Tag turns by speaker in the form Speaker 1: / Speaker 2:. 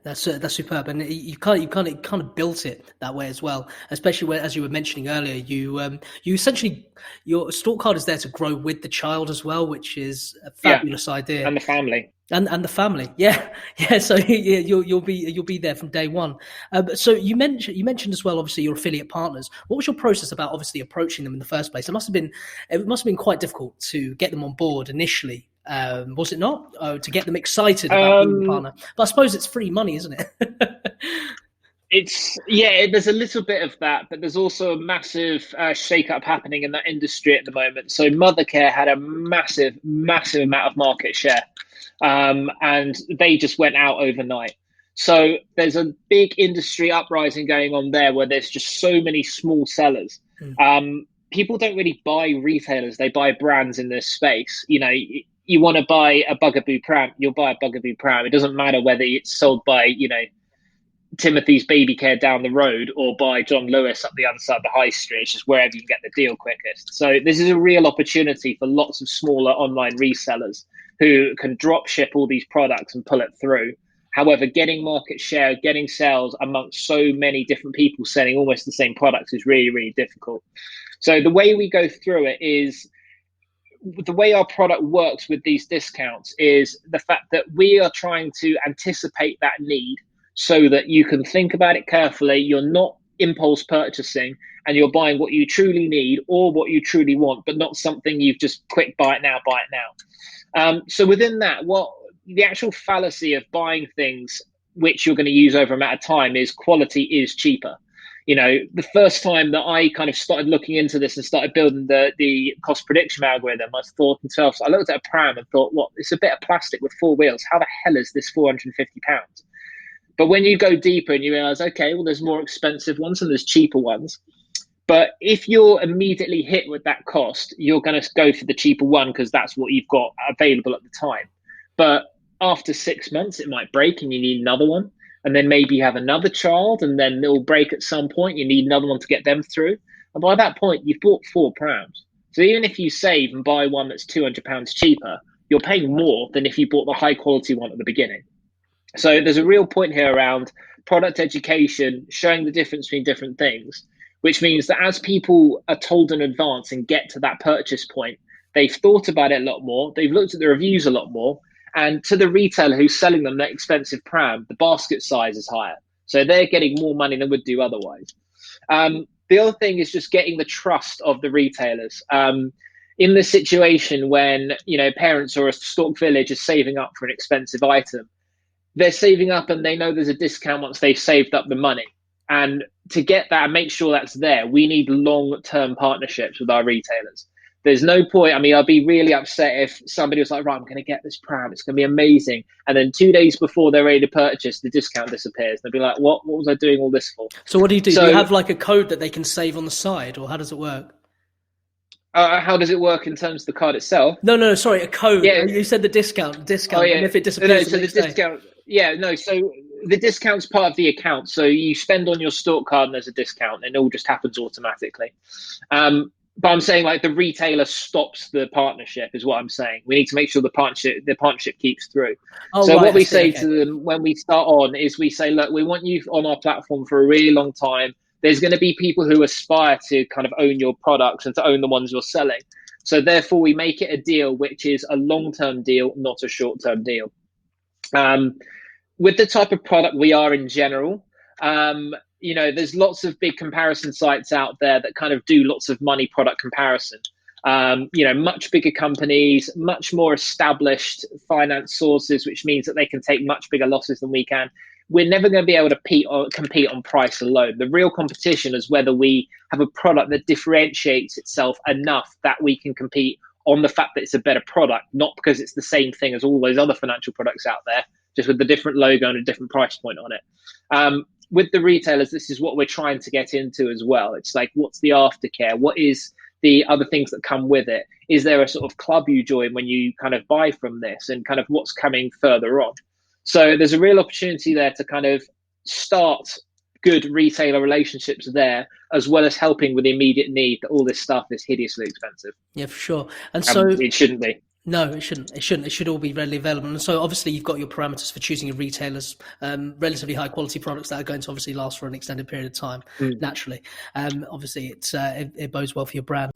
Speaker 1: That's superb, and kind of built it that way as well. Especially where, as you were mentioning earlier, you essentially, your store card is there to grow with the child as well, which is a
Speaker 2: Yeah,
Speaker 1: fabulous idea.
Speaker 2: and the family.
Speaker 1: And the family, yeah, yeah. So yeah, you'll be there from day one. So you mentioned as well, obviously, your affiliate partners. What was your process about obviously approaching them in the first place? It must have been quite difficult to get them on board initially. Was it not? To get them excited about being a
Speaker 2: Um,
Speaker 1: partner? But I suppose it's free money, isn't it?
Speaker 2: It's yeah, there's a little bit of that, but there's also a massive shake-up happening in that industry at the moment. So Mothercare had a massive, massive amount of market share, and they just went out overnight. So there's a big industry uprising going on there, where there's just so many small sellers.
Speaker 1: Mm.
Speaker 2: People don't really buy retailers; they buy brands in this space. You want to buy a Bugaboo pram, you'll buy a Bugaboo pram. It doesn't matter whether it's sold by Timothy's Baby Care down the road or by John Lewis up the other side of the high street. It's just wherever you can get the deal quickest. So this is a real opportunity for lots of smaller online resellers who can drop ship all these products and pull it through. However, getting market share, getting sales amongst so many different people selling almost the same products is really, really difficult. So the way we go through it is, the way our product works with these discounts is the fact that we are trying to anticipate that need so that you can think about it carefully. You're not impulse purchasing, and you're buying what you truly need or what you truly want, but not something you've just quick buy it now, buy it now. So within that, what the actual fallacy of buying things which you're going to use over a amount of time is quality is cheaper. The first time that I kind of started looking into this and started building the cost prediction algorithm, I thought to myself, I looked at a pram and thought, what, it's a bit of plastic with four wheels. How the hell is this £450? But when you go deeper and you realize, okay, well, there's more expensive ones and there's cheaper ones. But if you're immediately hit with that cost, you're going to go for the cheaper one because that's what you've got available at the time. But after 6 months, it might break and you need another one. And then maybe you have another child and then they'll break at some point. You need another one to get them through. And by that point, you've bought four prams. So even if you save and buy one that's £200 cheaper, you're paying more than if you bought the high quality one at the beginning. So there's a real point here around product education, showing the difference between different things, which means that as people are told in advance and get to that purchase point, they've thought about it a lot more, they've looked at the reviews a lot more, and to the retailer who's selling them that expensive pram, the basket size is higher. So they're getting more money than would do otherwise. The other thing is just getting the trust of the retailers. In the situation when parents or a stock village is saving up for an expensive item, they're saving up and they know there's a discount once they've saved up the money. And to get that and make sure that's there, we need long-term partnerships with our retailers. There's no point. I mean, I'd be really upset if somebody was like, right, I'm going to get this pram. It's going to be amazing. And then 2 days before they're ready to purchase, the discount disappears. They'll be like, what was I doing all this for?
Speaker 1: So what do you do?
Speaker 2: So,
Speaker 1: do you have like a code that they can save on the side, or how does it work?
Speaker 2: how does it work in terms of the card itself?
Speaker 1: No, sorry, a code.
Speaker 2: Yeah.
Speaker 1: You said the discount,
Speaker 2: Oh, yeah.
Speaker 1: and if it
Speaker 2: No,
Speaker 1: disappears
Speaker 2: so
Speaker 1: the
Speaker 2: the
Speaker 1: next day.
Speaker 2: discount, yeah, no, so the discount's part of the account. So you spend on your store card and there's a discount and it all just happens automatically. But I'm saying like the retailer stops the partnership is what I'm saying. We need to make sure the partnership keeps through.
Speaker 1: Oh,
Speaker 2: So
Speaker 1: right,
Speaker 2: what
Speaker 1: I
Speaker 2: we
Speaker 1: see,
Speaker 2: say
Speaker 1: okay.
Speaker 2: to them when we start on is we say, look, we want you on our platform for a really long time. There's going to be people who aspire to kind of own your products and to own the ones you're selling. So therefore we make it a deal, which is a long-term deal, not a short-term deal. With the type of product we are in general, there's lots of big comparison sites out there that kind of do lots of money product comparison. Much bigger companies, much more established finance sources, which means that they can take much bigger losses than we can. We're never going to be able to compete on price alone. The real competition is whether we have a product that differentiates itself enough that we can compete on the fact that it's a better product, not because it's the same thing as all those other financial products out there, just with a different logo and a different price point on it. With the retailers, this is what we're trying to get into as well. It's like, what's the aftercare? What is the other things that come with it? Is there a sort of club you join when you kind of buy from this, and kind of what's coming further on? So there's a real opportunity there to kind of start good retailer relationships there, as well as helping with the immediate need that all this stuff is hideously expensive.
Speaker 1: Yeah, for sure. And so
Speaker 2: It shouldn't be.
Speaker 1: No, it shouldn't. It shouldn't. It should all be readily available. And so obviously you've got your parameters for choosing your retailers, relatively high quality products that are going to obviously last for an extended period of time,
Speaker 2: Mm.
Speaker 1: naturally. Obviously it bodes well for your brand.